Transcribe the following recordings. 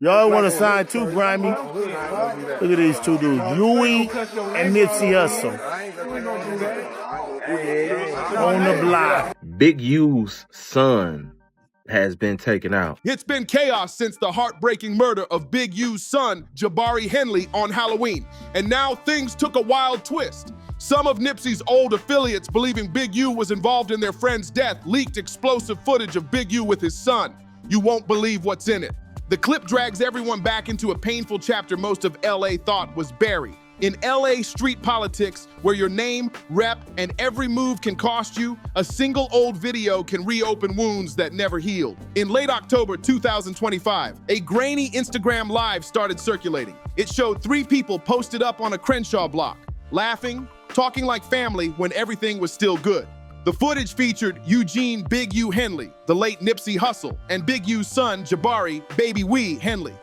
Y'all want to sign too, Grimy? Look at these two dudes, Louis and Nipsey Hussle. On the block. Big U's son has been taken out. It's been chaos since the heartbreaking murder of Big U's son, Jabari Henley, on Halloween. And now things took a wild twist. Some of Nipsey's old affiliates, believing Big U was involved in their friend's death, leaked explosive footage of Big U with his son. You won't believe what's in it. The clip drags everyone back into a painful chapter most of LA thought was buried. In LA street politics, where your name, rep, and every move can cost you, a single old video can reopen wounds that never healed. In late October 2025, a grainy Instagram Live started circulating. It showed 3 people posted up on a Crenshaw block, laughing, talking like family when everything was still good. The footage featured Eugene Big U Henley, the late Nipsey Hussle, and Big U's son, Jabari Baby Wee Henley.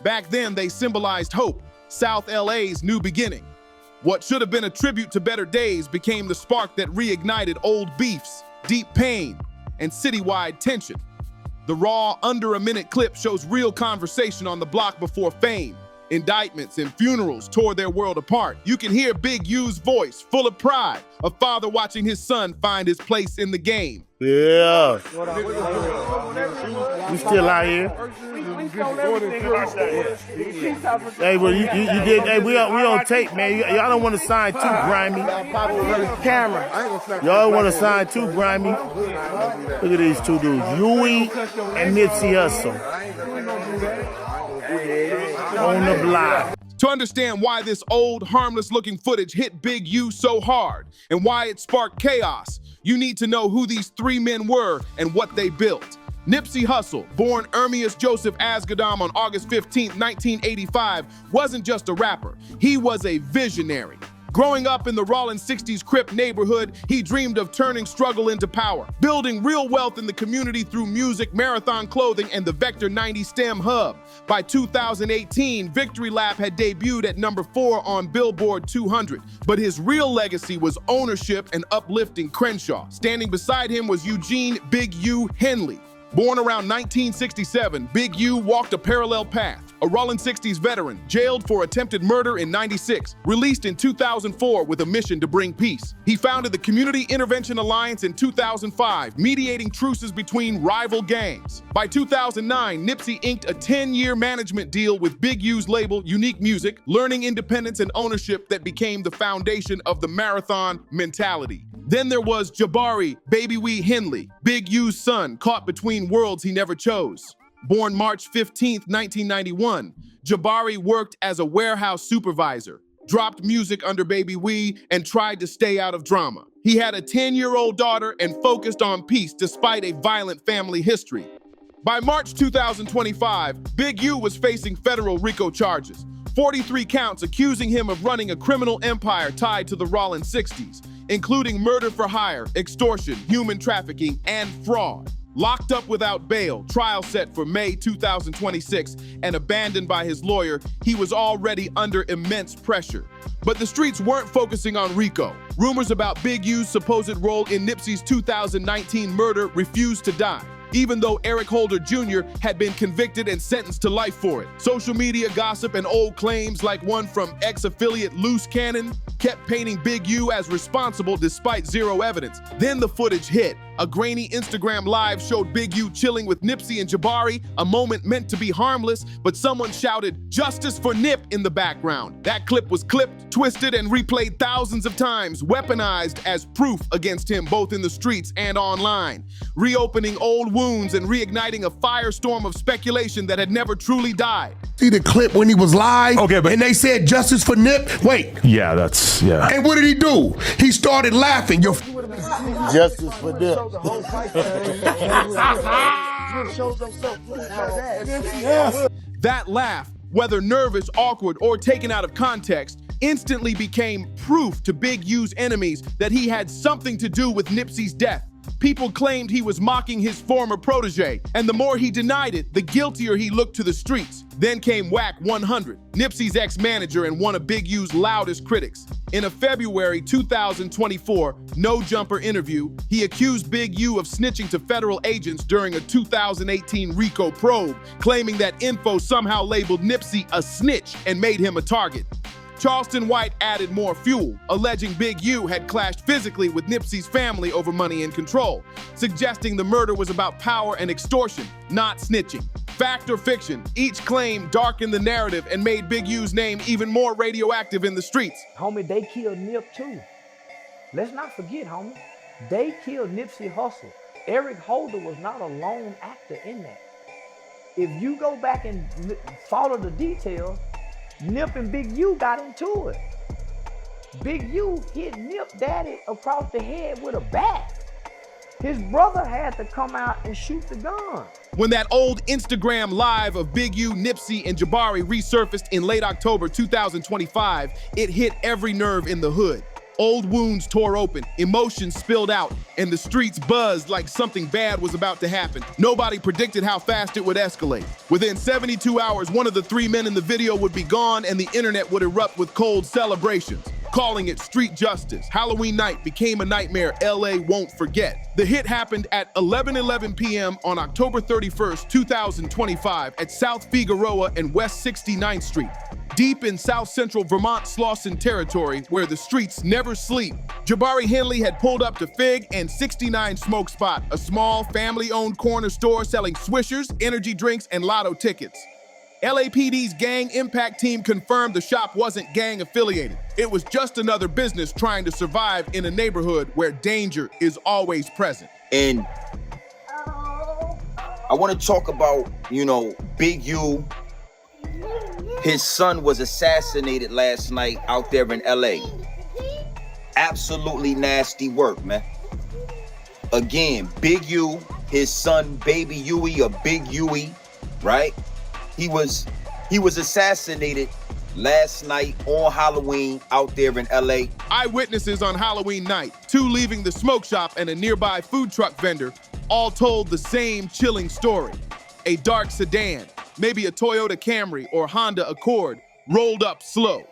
Back then, they symbolized hope, South LA's new beginning. What should have been a tribute to better days became the spark that reignited old beefs, deep pain, and citywide tension. The raw, under-a-minute clip shows real conversation on the block before fame. Indictments and funerals tore their world apart. You can hear Big U's voice, full of pride, a father watching his son find his place in the game. Yeah. You still out here? Hey, well, you did. Hey, we on tape, man. Y'all don't want to sign too, Grimy. Y'all want to sign too, Grimy. Look at these two dudes, Louis and Nipsey Hussle. On the block. To understand why this old, harmless-looking footage hit Big U so hard and why it sparked chaos, you need to know who these 3 men were and what they built. Nipsey Hussle, born Ermias Joseph Asghedom on August 15, 1985, wasn't just a rapper. He was a visionary. Growing up in the Rollin 60s Crip neighborhood, he dreamed of turning struggle into power, building real wealth in the community through music, Marathon Clothing, and the Vector 90 STEM Hub. By 2018, Victory Lap had debuted at number 4 on Billboard 200, but his real legacy was ownership and uplifting Crenshaw. Standing beside him was Eugene Big U Henley. Born around 1967, Big U walked a parallel path. A Rollin 60s veteran, jailed for attempted murder in '96, released in 2004 with a mission to bring peace. He founded the Community Intervention Alliance in 2005, mediating truces between rival gangs. By 2009, Nipsey inked a 10-year management deal with Big U's label Unique Music, learning independence and ownership that became the foundation of the marathon mentality. Then there was Jabari Baby Wee Henley, Big U's son, caught between worlds he never chose. Born March 15, 1991, Jabari worked as a warehouse supervisor, dropped music under Baby Wee, and tried to stay out of drama. He had a 10-year-old daughter and focused on peace despite a violent family history. By March 2025, Big U was facing federal RICO charges, 43 counts accusing him of running a criminal empire tied to the Rollin 60s, including murder for hire, extortion, human trafficking, and fraud. Locked up without bail, trial set for May 2026, and abandoned by his lawyer, he was already under immense pressure. But the streets weren't focusing on RICO. Rumors about Big U's supposed role in Nipsey's 2019 murder refused to die, even though Eric Holder Jr. had been convicted and sentenced to life for it. Social media gossip and old claims, like one from ex-affiliate Loose Cannon, kept painting Big U as responsible despite zero evidence. Then the footage hit. A grainy Instagram Live showed Big U chilling with Nipsey and Jabari, a moment meant to be harmless, but someone shouted, "Justice for Nip," in the background. That clip was clipped, twisted, and replayed thousands of times, weaponized as proof against him both in the streets and online, reopening old wounds and reigniting a firestorm of speculation that had never truly died. See the clip when he was live? Okay, but and they said justice for Nip? Wait. Yeah, that's, yeah. And what did he do? He started laughing. Justice for Nip. That laugh, whether nervous, awkward, or taken out of context, instantly became proof to Big U's enemies that he had something to do with Nipsey's death. People claimed he was mocking his former protege, and the more he denied it, the guiltier he looked to the streets. Then came Whack 100, Nipsey's ex-manager and one of Big U's loudest critics. In a February 2024 No Jumper interview, he accused Big U of snitching to federal agents during a 2018 RICO probe, claiming that info somehow labeled Nipsey a snitch and made him a target. Charleston White added more fuel, alleging Big U had clashed physically with Nipsey's family over money and control, suggesting the murder was about power and extortion, not snitching. Fact or fiction, each claim darkened the narrative and made Big U's name even more radioactive in the streets. Homie, they killed Nip too. Let's not forget, homie, they killed Nipsey Hussle. Eric Holder was not a lone actor in that. If you go back and follow the details, Nip and Big U got into it. Big U hit Nip Daddy across the head with a bat. His brother had to come out and shoot the gun. When that old Instagram live of Big U, Nipsey, and Jabari resurfaced in late October 2025, it hit every nerve in the hood. Old wounds tore open, emotions spilled out, and the streets buzzed like something bad was about to happen. Nobody predicted how fast it would escalate. Within 72 hours, one of the three men in the video would be gone and the internet would erupt with cold celebrations. Calling it street justice, Halloween night became a nightmare LA won't forget. The hit happened at 11:11 p.m. on October 31st, 2025 at South Figueroa and West 69th Street. Deep in South Central Vermont Slauson territory, where the streets never sleep, Jabari Henley had pulled up to Fig and 69 Smoke Spot, a small family-owned corner store selling Swishers, energy drinks, and lotto tickets. LAPD's gang impact team confirmed the shop wasn't gang affiliated. It was just another business trying to survive in a neighborhood where danger is always present. And I want to talk about, Big U. His son was assassinated last night out there in LA. Absolutely nasty work, man. Again, Big U, his son, Baby Huey, or Big Huey, right? He was assassinated last night on Halloween out there in LA. Eyewitnesses on Halloween night, two leaving the smoke shop and a nearby food truck vendor, all told the same chilling story. A dark sedan, maybe a Toyota Camry or Honda Accord, rolled up slow.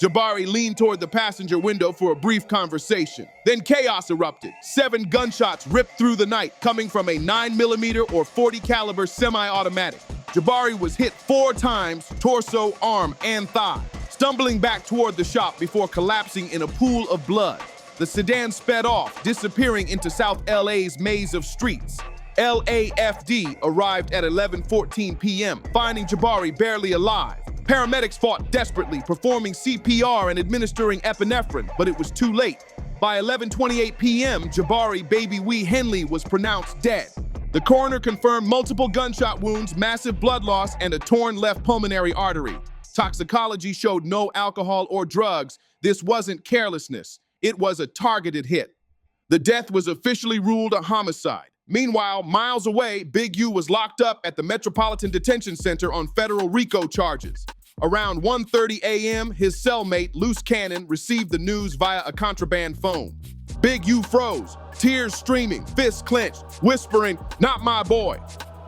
Jabari leaned toward the passenger window for a brief conversation. Then chaos erupted. 7 gunshots ripped through the night, coming from a 9mm or .40 caliber semi-automatic. Jabari was hit 4 times, torso, arm, and thigh, stumbling back toward the shop before collapsing in a pool of blood. The sedan sped off, disappearing into South LA's maze of streets. LAFD arrived at 11:14 p.m., finding Jabari barely alive. Paramedics fought desperately, performing CPR and administering epinephrine, but it was too late. By 11:28 p.m., Jabari Baby Wee Henley was pronounced dead. The coroner confirmed multiple gunshot wounds, massive blood loss, and a torn left pulmonary artery. Toxicology showed no alcohol or drugs. This wasn't carelessness. It was a targeted hit. The death was officially ruled a homicide. Meanwhile, miles away, Big U was locked up at the Metropolitan Detention Center on federal RICO charges. Around 1:30 a.m., his cellmate, Loose Cannon, received the news via a contraband phone. Big U froze, tears streaming, fists clenched, whispering, "Not my boy."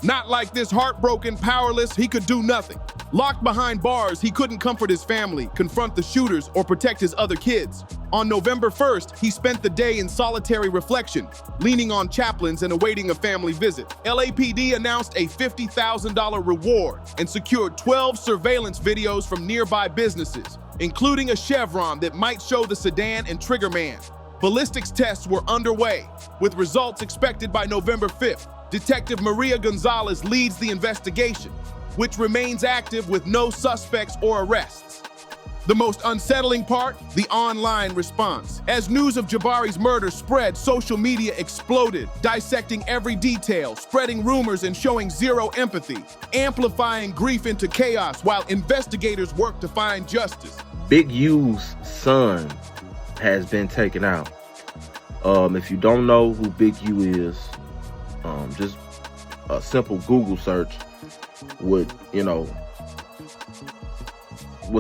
Not like this, heartbroken, powerless, he could do nothing. Locked behind bars, he couldn't comfort his family, confront the shooters, or protect his other kids. On November 1st, he spent the day in solitary reflection, leaning on chaplains and awaiting a family visit. LAPD announced a $50,000 reward and secured 12 surveillance videos from nearby businesses, including a chevron that might show the sedan and trigger man. Ballistics tests were underway, with results expected by November 5th. Detective Maria Gonzalez leads the investigation, which remains active with no suspects or arrests. The most unsettling part, the online response. As news of Jabari's murder spread, social media exploded, dissecting every detail, spreading rumors and showing zero empathy, amplifying grief into chaos while investigators work to find justice. Big U's son has been taken out. If you don't know who Big U is, just a simple Google search would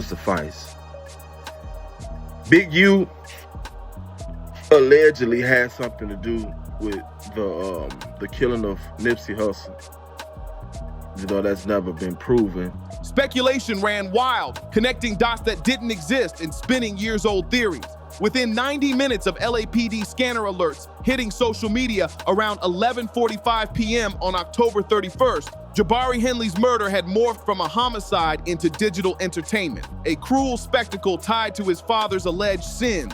suffice. Big U allegedly had something to do with the killing of Nipsey Hussle. That's never been proven. Speculation ran wild, connecting dots that didn't exist and spinning years-old theories. Within 90 minutes of LAPD scanner alerts hitting social media around 11:45 p.m. on October 31st, Jabari Henley's murder had morphed from a homicide into digital entertainment, a cruel spectacle tied to his father's alleged sins.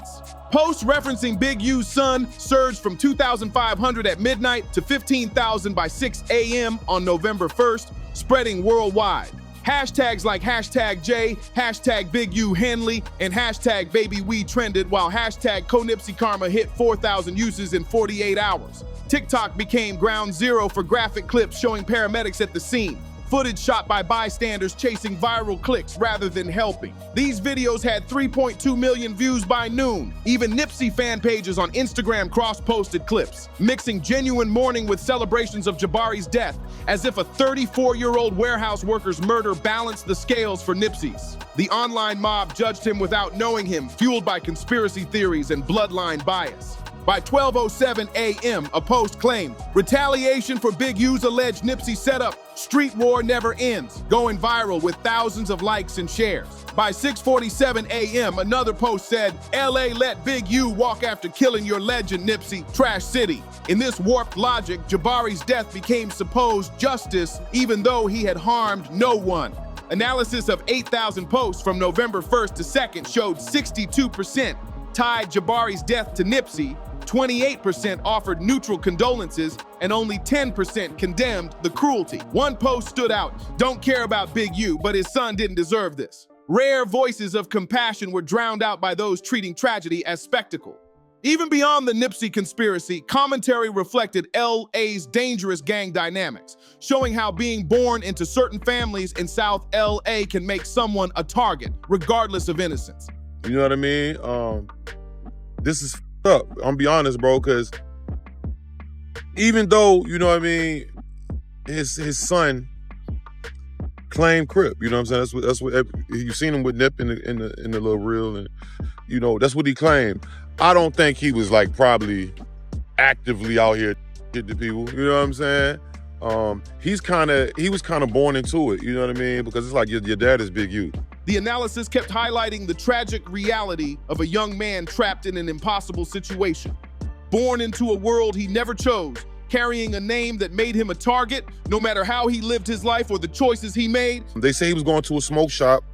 Posts referencing Big U's son surged from 2,500 at midnight to 15,000 by 6 a.m. on November 1st, spreading worldwide. Hashtags like #J, #BigUHenley, and #BabyWe trended, while #CoNipseyKarma hit 4,000 uses in 48 hours. TikTok became ground zero for graphic clips showing paramedics at the scene, footage shot by bystanders chasing viral clicks rather than helping. These videos had 3.2 million views by noon. Even Nipsey fan pages on Instagram cross-posted clips, mixing genuine mourning with celebrations of Jabari's death, as if a 34-year-old warehouse worker's murder balanced the scales for Nipsey's. The online mob judged him without knowing him, fueled by conspiracy theories and bloodline bias. By 12:07 a.m., a post claimed, "Retaliation for Big U's alleged Nipsey setup. Street war never ends," going viral with thousands of likes and shares. By 6:47 a.m., another post said, "LA let Big U walk after killing your legend, Nipsey. Trash City." In this warped logic, Jabari's death became supposed justice, even though he had harmed no one. Analysis of 8,000 posts from November 1st to 2nd showed 62% tied Jabari's death to Nipsey, 28% offered neutral condolences, and only 10% condemned the cruelty. One post stood out, "Don't care about Big U, but his son didn't deserve this." Rare voices of compassion were drowned out by those treating tragedy as spectacle. Even beyond the Nipsey conspiracy, commentary reflected LA's dangerous gang dynamics, showing how being born into certain families in South LA can make someone a target, regardless of innocence. You know what I mean? This is up. I'm gonna be honest, bro, because even though, you know what I mean, his son claimed Crip, you know what I'm saying? That's what you seen him with Nip in the little reel, and you know that's what he claimed. I don't think he was like probably actively out here to people. You know what I'm saying? He was kind of born into it. You know what I mean? Because it's like your dad is Big U. The analysis kept highlighting the tragic reality of a young man trapped in an impossible situation. Born into a world he never chose, carrying a name that made him a target, no matter how he lived his life or the choices he made. They say he was going to a smoke shop.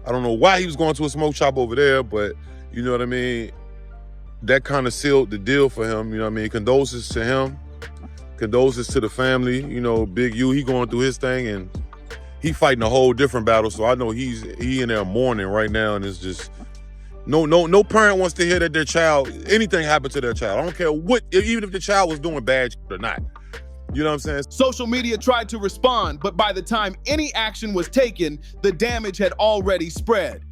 I don't know why he was going to a smoke shop over there, but you know what I mean? That kind of sealed the deal for him, you know what I mean? Condolences to him, condolences to the family. You know, Big U, he going through his thing, and he fighting a whole different battle, so I know he in there mourning right now, and it's just no parent wants to hear that their child, anything happened to their child. I don't care what, even if the child was doing bad or not. You know what I'm saying? Social media tried to respond, but by the time any action was taken, the damage had already spread.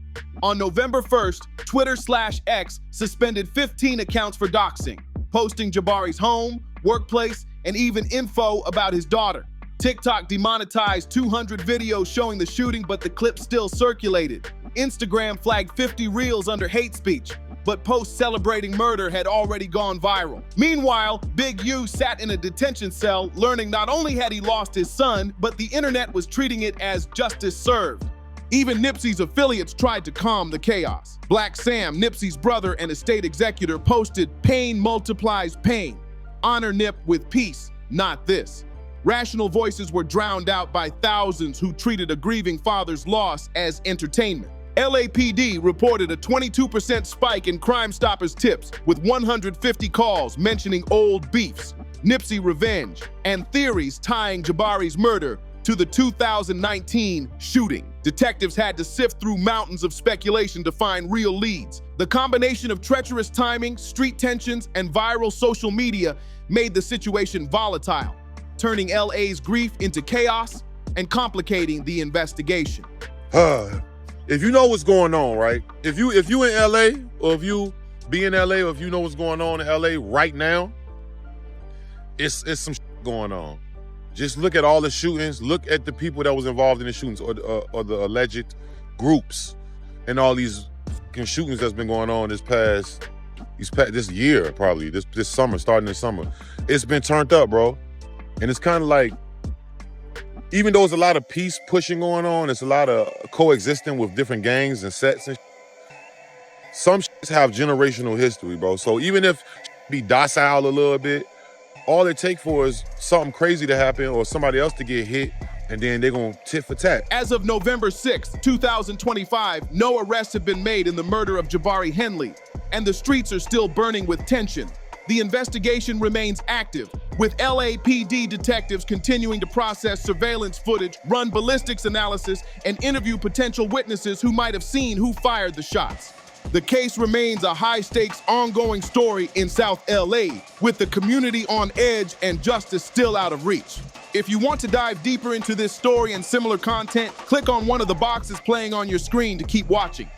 On November 1st, Twitter/X suspended 15 accounts for doxing, posting Jabari's home, workplace, and even info about his daughter. TikTok demonetized 200 videos showing the shooting, but the clip still circulated. Instagram flagged 50 reels under hate speech, but posts celebrating murder had already gone viral. Meanwhile, Big U sat in a detention cell, learning not only had he lost his son, but the internet was treating it as justice served. Even Nipsey's affiliates tried to calm the chaos. Black Sam, Nipsey's brother and estate executor, posted, "Pain multiplies pain. Honor Nip with peace, not this." Rational voices were drowned out by thousands who treated a grieving father's loss as entertainment. LAPD reported a 22% spike in Crime Stoppers tips, with 150 calls mentioning old beefs, Nipsey revenge, and theories tying Jabari's murder to the 2019 shooting. Detectives had to sift through mountains of speculation to find real leads. The combination of treacherous timing, street tensions, and viral social media made the situation volatile, turning LA's grief into chaos and complicating the investigation. If you know what's going on, right? If you in LA, or if you be in LA, or if you know what's going on in LA right now, it's some going on. Just look at all the shootings. Look at the people that was involved in the shootings, or the alleged groups, and all these shootings that's been going on this year, probably this summer, starting this summer. It's been turned up, bro. And it's kind of like, even though there's a lot of peace pushing going on, it's a lot of coexisting with different gangs and sets, and some shits have generational history, bro. So even if be docile a little bit, all it take for is something crazy to happen or somebody else to get hit, and then they're gonna tit for tat. As of November 6, 2025, no arrests have been made in the murder of Jabari Henley, and the streets are still burning with tension. The investigation remains active, with LAPD detectives continuing to process surveillance footage, run ballistics analysis, and interview potential witnesses who might have seen who fired the shots. The case remains a high-stakes, ongoing story in South LA, with the community on edge and justice still out of reach. If you want to dive deeper into this story and similar content, click on one of the boxes playing on your screen to keep watching.